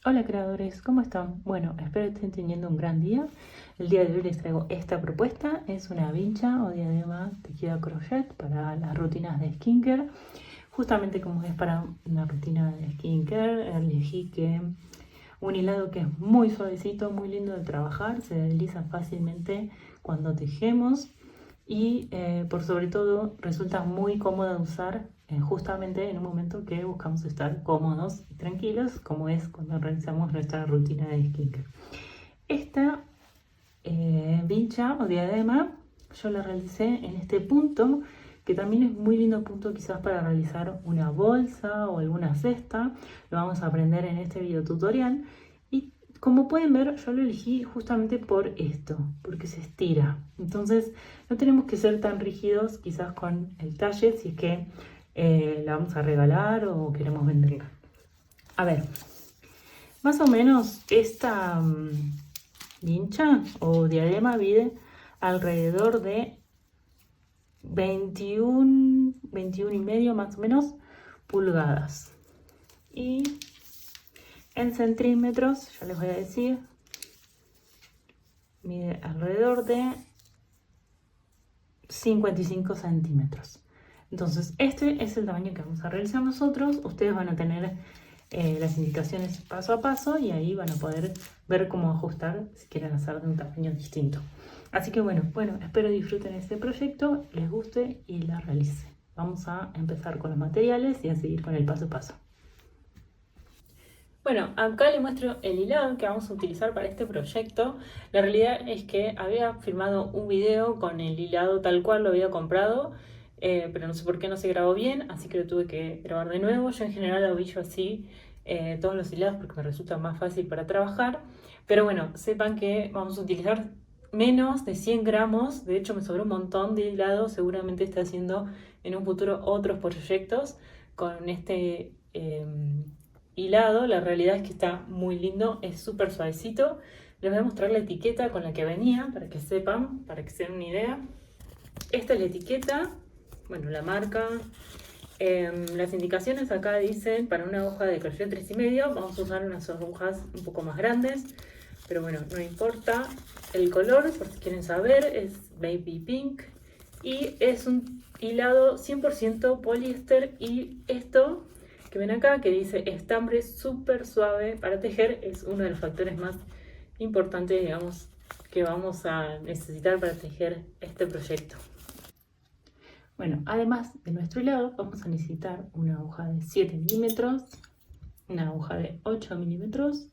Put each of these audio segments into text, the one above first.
Hola creadores, ¿cómo están? Bueno, espero que estén teniendo un gran día. El día de hoy les traigo esta propuesta. Es una vincha o diadema tejido a crochet para las rutinas de skincare. Justamente como es para una rutina de skincare, elegí que un hilado que es muy suavecito, muy lindo de trabajar, se desliza fácilmente cuando tejemos y por sobre todo resulta muy cómoda de usar justamente en un momento que buscamos estar cómodos y tranquilos, como es cuando realizamos nuestra rutina de skincare. Esta vincha o diadema yo la realicé en este punto, que también es muy lindo punto quizás para realizar una bolsa o alguna cesta. Lo vamos a aprender en este video tutorial. Y como pueden ver, yo lo elegí justamente por esto, porque se estira. Entonces no tenemos que ser tan rígidos quizás con el talle si es que la vamos a regalar o queremos venderla. A ver, más o menos esta vincha o diadema mide alrededor de 21 y medio más o menos pulgadas. Y en centímetros, ya les voy a decir, mide alrededor de 55 centímetros. Entonces este es el tamaño que vamos a realizar nosotros. Ustedes van a tener las indicaciones paso a paso y ahí van a poder ver cómo ajustar si quieren hacer de un tamaño distinto. Así que bueno, espero disfruten este proyecto, les guste y la realicen. Vamos a empezar con los materiales y a seguir con el paso a paso. Bueno, acá les muestro el hilado que vamos a utilizar para este proyecto. La realidad es que había filmado un video con el hilado tal cual lo había comprado, pero no sé por qué no se grabó bien, así que lo tuve que grabar de nuevo. Yo en general avillo así todos los hilados porque me resulta más fácil para trabajar. Pero bueno, sepan que vamos a utilizar menos de 100 gramos. De hecho me sobró un montón de hilado. Seguramente esté haciendo en un futuro otros proyectos con este hilado. La realidad es que está muy lindo, es súper suavecito. Les voy a mostrar la etiqueta con la que venía para que sepan, para que se den una idea. Esta es la etiqueta, bueno, la marca. Las indicaciones acá dicen para una hoja de crochet 3,5 vamos a usar unas agujas un poco más grandes, pero bueno, no importa. El color, por si quieren saber, es baby pink y es un hilado 100% poliéster. Y esto que ven acá que dice estambre súper suave para tejer es uno de los factores más importantes, digamos, que vamos a necesitar para tejer este proyecto. Bueno, además de nuestro hilado vamos a necesitar una aguja de 7 milímetros, una aguja de 8 milímetros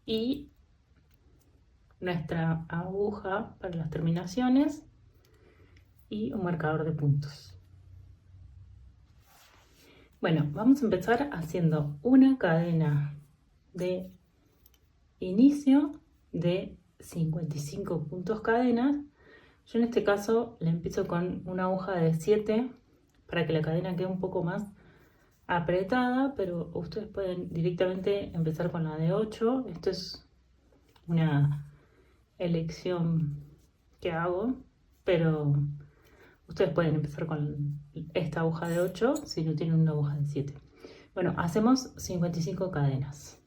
y nuestra aguja para las terminaciones y un marcador de puntos. Bueno, vamos a empezar haciendo una cadena de inicio de 55 puntos cadenas. Yo en este caso le empiezo con una aguja de 7 para que la cadena quede un poco más apretada, pero ustedes pueden directamente empezar con la de 8. Esto es una elección que hago, pero ustedes pueden empezar con esta aguja de 8 si no tienen una aguja de 7. Bueno, hacemos 55 cadenas.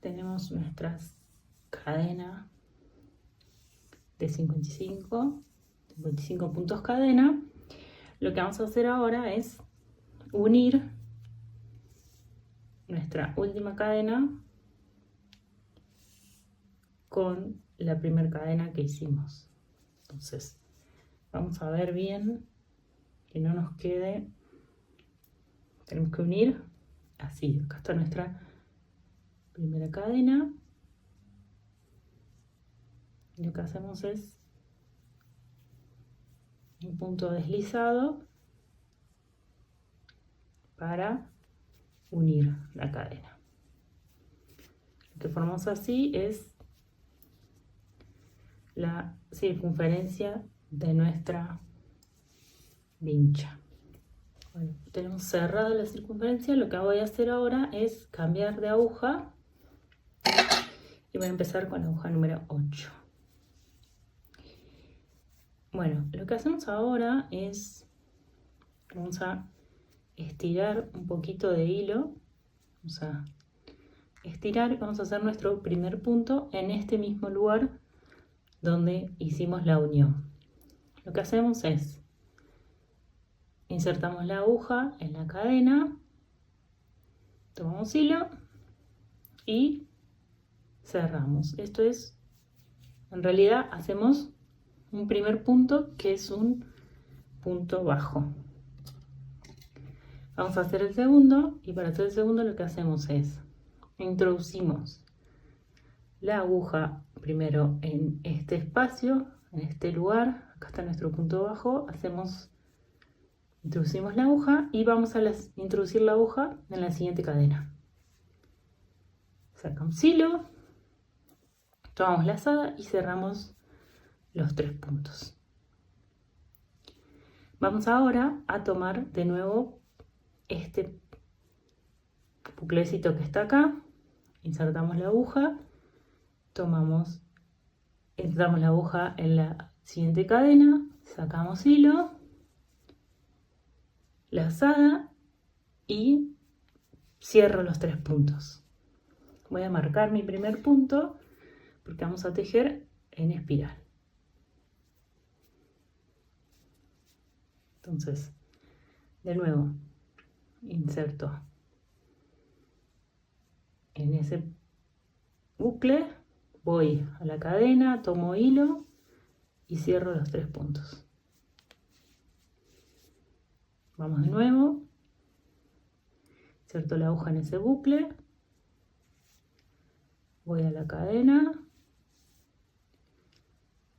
Tenemos nuestras cadenas de 55 puntos cadena. Lo que vamos a hacer ahora es unir nuestra última cadena con la primera cadena que hicimos. Entonces vamos a ver bien que no nos quede, tenemos que unir así. Acá está nuestra primera cadena y lo que hacemos es un punto deslizado para unir la cadena. Lo que formamos así es la circunferencia de nuestra vincha. Bueno, tenemos cerrada la circunferencia. Lo que voy a hacer ahora es cambiar de aguja y voy a empezar con la aguja número 8. Bueno, lo que hacemos ahora es, vamos a estirar un poquito de hilo, vamos a estirar y vamos a hacer nuestro primer punto en este mismo lugar donde hicimos la unión. Lo que hacemos es insertamos la aguja en la cadena, tomamos hilo y cerramos. Esto es, en realidad hacemos un primer punto que es un punto bajo. Vamos a hacer el segundo y para hacer el segundo lo que hacemos es introducimos la aguja primero en este espacio, en este lugar, acá está nuestro punto bajo, introducimos la aguja y vamos a introducir la aguja en la siguiente cadena. Sacamos hilo, tomamos lazada y cerramos los 3 puntos. Vamos ahora a tomar de nuevo este buclecito que está acá, insertamos la aguja, entramos la aguja en la siguiente cadena, sacamos hilo, lazada y cierro los 3 puntos. Voy a marcar mi primer punto porque vamos a tejer en espiral. Entonces, de nuevo, inserto en ese bucle, voy a la cadena, tomo hilo y cierro los 3 puntos. Vamos de nuevo, inserto la aguja en ese bucle, voy a la cadena,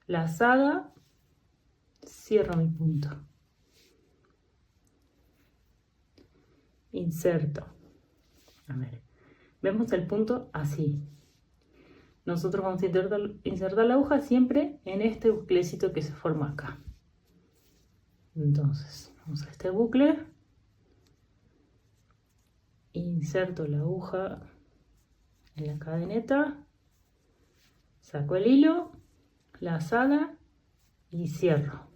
lazada, cierro mi punto. Inserto. A ver, vemos el punto así. Nosotros vamos a insertar la aguja siempre en este buclecito que se forma acá. Entonces, vamos a este bucle, inserto la aguja en la cadeneta, saco el hilo, lazada y cierro.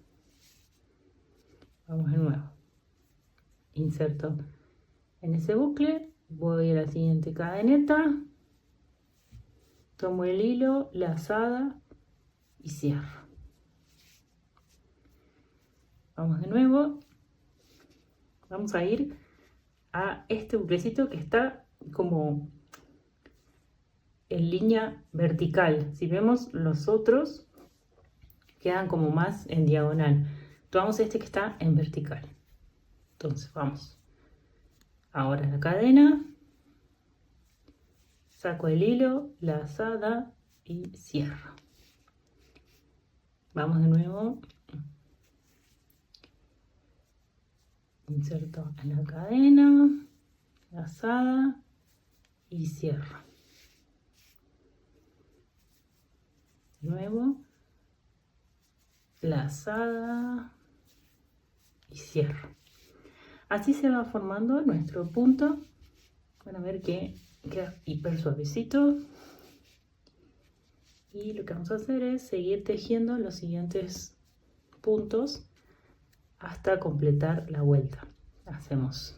Vamos de nuevo. Inserto en ese bucle, voy a la siguiente cadeneta, tomo el hilo, lazada y cierro. Vamos de nuevo, vamos a ir a este buclecito que está como en línea vertical. Si vemos los otros quedan como más en diagonal. Tomamos este que está en vertical. Entonces vamos. Ahora la cadena, saco el hilo, lazada y cierro. Vamos de nuevo. Inserto en la cadena, lazada y cierro. De nuevo, lazada y cierro. Así se va formando nuestro punto. Van a ver que queda hiper suavecito. Y lo que vamos a hacer es seguir tejiendo los siguientes puntos hasta completar la vuelta. Hacemos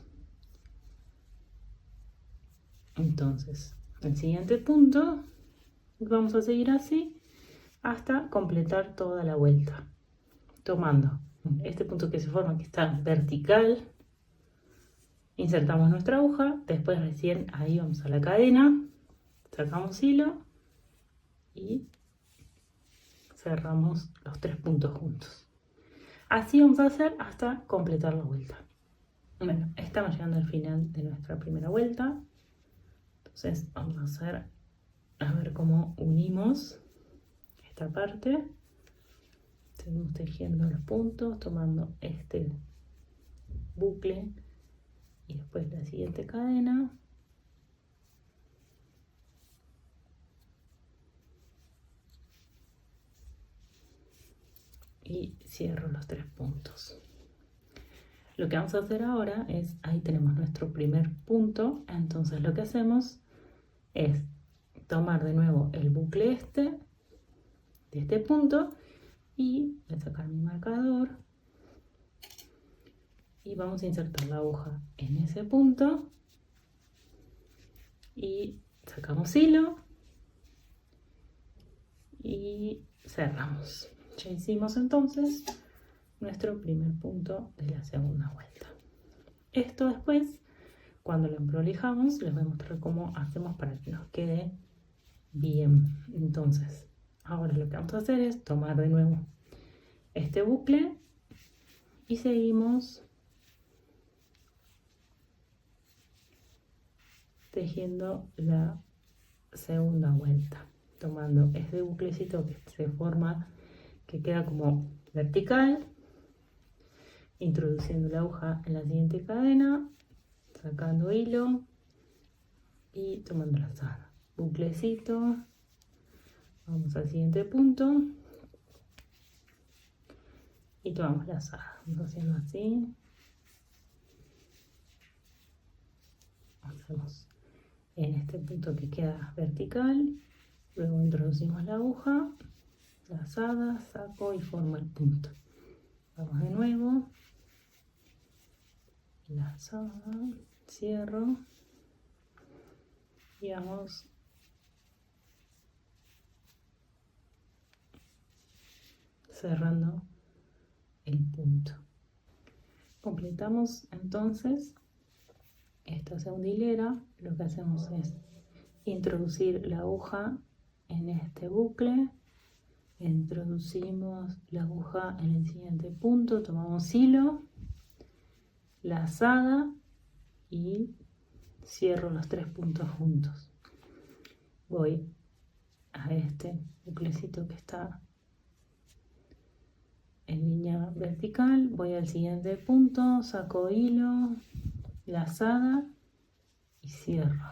entonces el siguiente punto. Vamos a seguir así hasta completar toda la vuelta. Tomando este punto que se forma, que está vertical, insertamos nuestra aguja, después recién ahí vamos a la cadena, sacamos hilo y cerramos los 3 puntos juntos. Así vamos a hacer hasta completar la vuelta. Bueno, estamos llegando al final de nuestra primera vuelta. Entonces vamos a hacer, a ver cómo unimos esta parte. Seguimos tejiendo los puntos, tomando este bucle y después la siguiente cadena. Y cierro los 3 puntos. Lo que vamos a hacer ahora es, ahí tenemos nuestro primer punto, entonces lo que hacemos es tomar de nuevo el bucle de este punto Y voy a sacar mi marcador y vamos a insertar la aguja en ese punto y sacamos hilo y cerramos. Ya hicimos entonces nuestro primer punto de la segunda vuelta. Esto después, cuando lo emprolijamos, les voy a mostrar cómo hacemos para que nos quede bien. Entonces, ahora lo que vamos a hacer es tomar de nuevo este bucle y seguimos tejiendo la segunda vuelta, tomando este buclecito que se forma, que queda como vertical, introduciendo la aguja en la siguiente cadena, sacando hilo y tomando lazada, buclecito, vamos al siguiente punto y tomamos lazada, vamos haciendo así, hacemos en este punto que queda vertical, luego introducimos la aguja, lazada, saco y formo el punto, vamos de nuevo, lazada, cierro y vamos cerrando el punto. Completamos entonces esta segunda hilera. Lo que hacemos es introducir la aguja en este bucle, introducimos la aguja en el siguiente punto, tomamos hilo, lazada y cierro los 3 puntos juntos. Voy a este buclecito que está en línea vertical, voy al siguiente punto, saco hilo, lazada y cierro.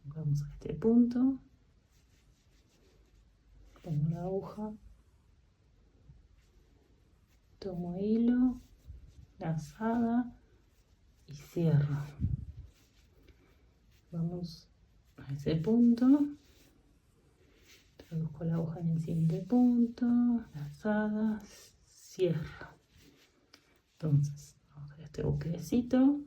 Vamos a este punto, pongo la aguja, tomo hilo, lazada y cierro. Vamos a ese punto, introduzco la aguja en el siguiente punto, lazada, cierro. Entonces vamos a este buclecito,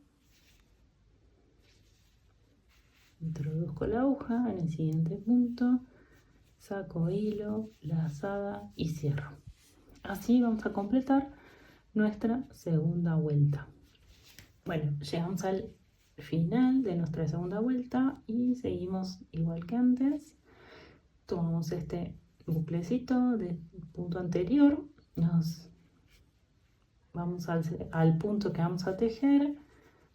introduzco la aguja en el siguiente punto, saco hilo, lazada y cierro. Así vamos a completar nuestra segunda vuelta. Bueno, llegamos al final de nuestra segunda vuelta y seguimos igual que antes. Tomamos este buclecito del punto anterior, nos vamos al punto que vamos a tejer,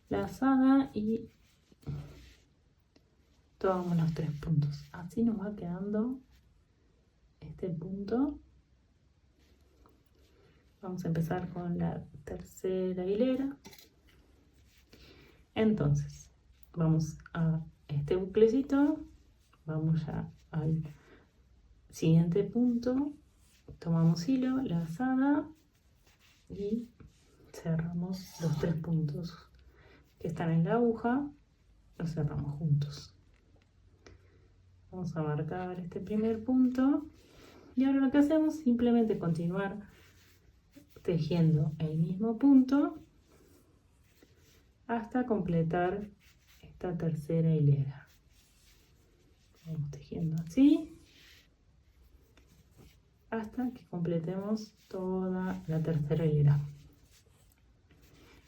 lazada y tomamos los 3 puntos. Así nos va quedando este punto. Vamos a empezar con la tercera hilera. Entonces, vamos a este buclecito, vamos ya al siguiente punto, tomamos hilo, lazada y cerramos los 3 puntos que están en la aguja, los cerramos juntos. Vamos a marcar este primer punto y ahora lo que hacemos es simplemente continuar tejiendo el mismo punto hasta completar esta tercera hilera. Vamos tejiendo así hasta que completemos toda la tercera hilera.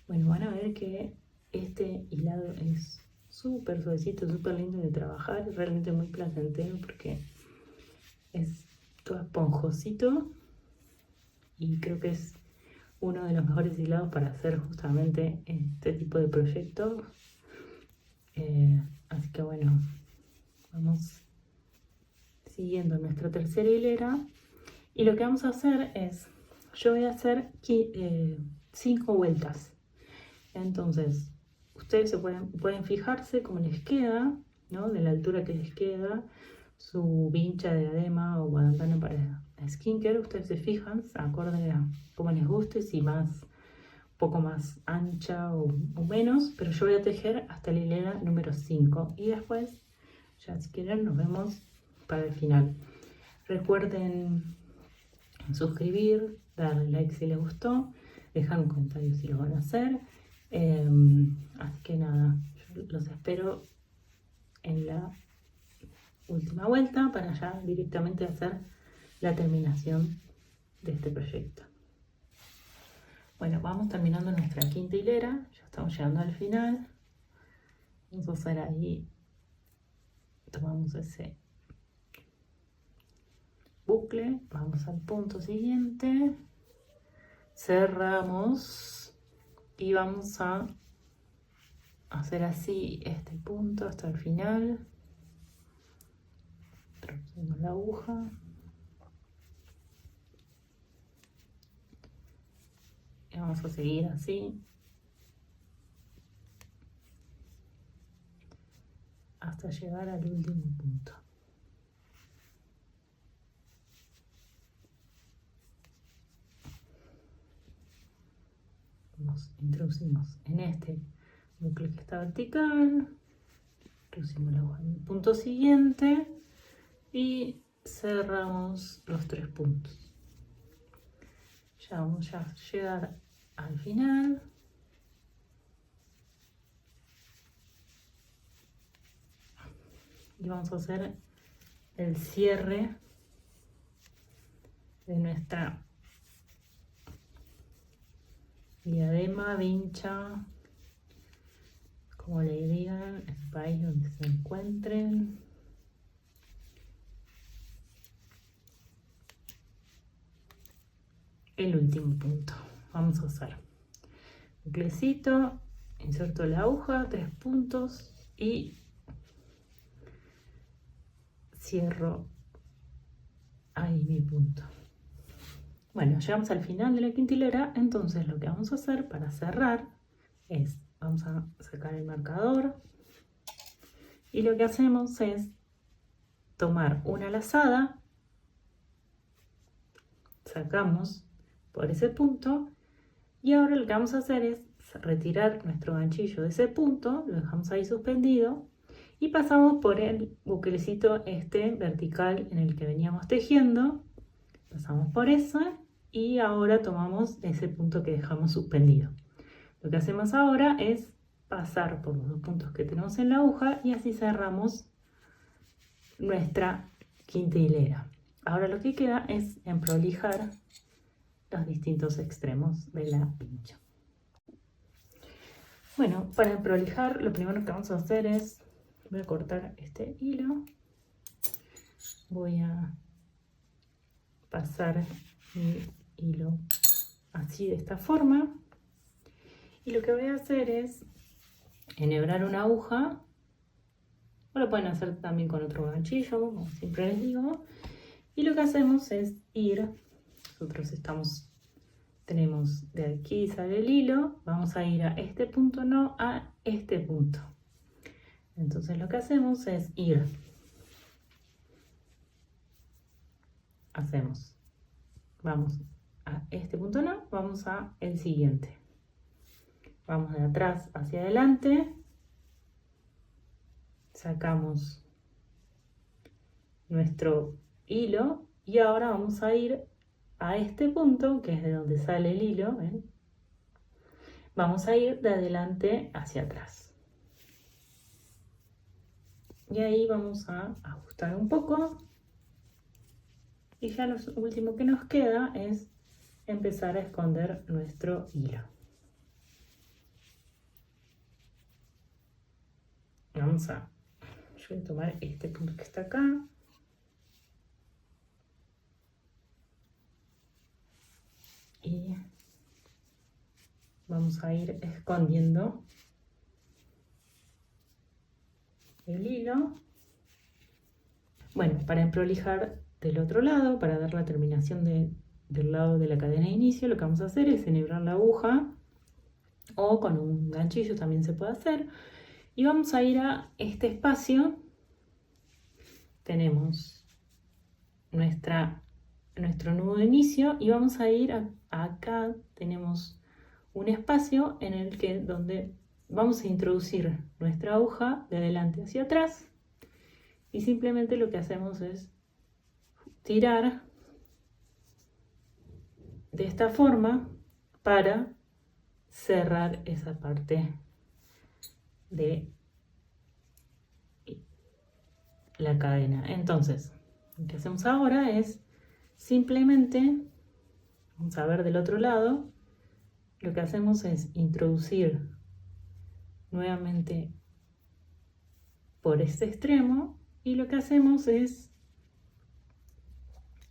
Bueno, van a ver que este hilado es súper suavecito, súper lindo de trabajar, es realmente muy placentero porque es todo esponjosito y creo que es uno de los mejores hilados para hacer justamente este tipo de proyectos. Así que bueno, vamos siguiendo nuestra tercera hilera y lo que vamos a hacer es, yo voy a hacer 5 vueltas. Entonces ustedes pueden fijarse cómo les queda, ¿no? De la altura que les queda su vincha de diadema o guadantano para skincare. Ustedes se fijan acorde a cómo les guste, si más, un poco más ancha o menos, pero yo voy a tejer hasta la hilera número 5 y después ya si quieren nos vemos para el final. Recuerden suscribir, darle like si les gustó, dejar un comentario si lo van a hacer. Así que nada, yo los espero en la última vuelta para ya directamente hacer la terminación de este proyecto. Bueno, vamos terminando nuestra quinta hilera, ya estamos llegando al final. Vamos a hacer ahí, tomamos ese bucle, vamos al punto siguiente, cerramos y vamos a hacer así este punto hasta el final. Introducimos la aguja y vamos a seguir así hasta llegar al último punto. Nos introducimos en este bucle que está vertical, introducimos la aguja en el punto siguiente y cerramos los 3 puntos. Ya vamos a llegar al final. Y vamos a hacer el cierre de nuestra diadema, vincha, como le digan, el país donde se encuentren. El último punto. Vamos a hacer buclecito, inserto la aguja, 3 puntos y cierro ahí mi punto. Bueno, llegamos al final de la quinta hilera, entonces lo que vamos a hacer para cerrar es, vamos a sacar el marcador y lo que hacemos es tomar una lazada, sacamos por ese punto y ahora lo que vamos a hacer es retirar nuestro ganchillo de ese punto, lo dejamos ahí suspendido y pasamos por el buclecito este vertical en el que veníamos tejiendo, pasamos por eso y ahora tomamos ese punto que dejamos suspendido. Lo que hacemos ahora es pasar por los 2 puntos que tenemos en la aguja y así cerramos nuestra quinta hilera. Ahora lo que queda es emprolijar los distintos extremos de la pincha. Bueno, para emprolijar lo primero que vamos a hacer es, voy a cortar este hilo, voy a pasar mi hilo así de esta forma y lo que voy a hacer es enhebrar una aguja, o lo pueden hacer también con otro ganchillo, como siempre les digo, y lo que hacemos es ir, nosotros tenemos de aquí sale el hilo, vamos a ir a este punto, no a este punto. Entonces lo que hacemos es ir, vamos a este punto, no, vamos a el siguiente. Vamos de atrás hacia adelante, sacamos nuestro hilo y ahora vamos a ir a este punto, que es de donde sale el hilo, ¿ven? Vamos a ir de adelante hacia atrás. Y ahí vamos a ajustar un poco. Y ya lo último que nos queda es empezar a esconder nuestro hilo. Yo voy a tomar este punto que está acá. Y vamos a ir escondiendo el hilo. Bueno, para emprolijar del otro lado, para dar la terminación del lado de la cadena de inicio, lo que vamos a hacer es enhebrar la aguja, o con un ganchillo también se puede hacer, y vamos a ir a este espacio. Tenemos nuestro nudo de inicio y vamos a ir acá, tenemos un espacio en el que donde vamos a introducir nuestra aguja de adelante hacia atrás y simplemente lo que hacemos es tirar de esta forma para cerrar esa parte de la cadena. Entonces, lo que hacemos ahora es simplemente, vamos a ver del otro lado, lo que hacemos es introducir nuevamente por este extremo y lo que hacemos es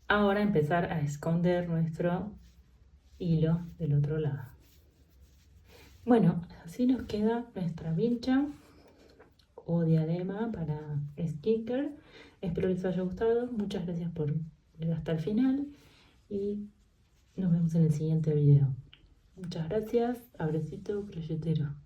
ahora empezar a esconder nuestro hilo del otro lado. Bueno, así nos queda nuestra vincha o diadema para skincare. Espero les haya gustado. Muchas gracias por ver hasta el final y nos vemos en el siguiente video. Muchas gracias. Abracito crochetero.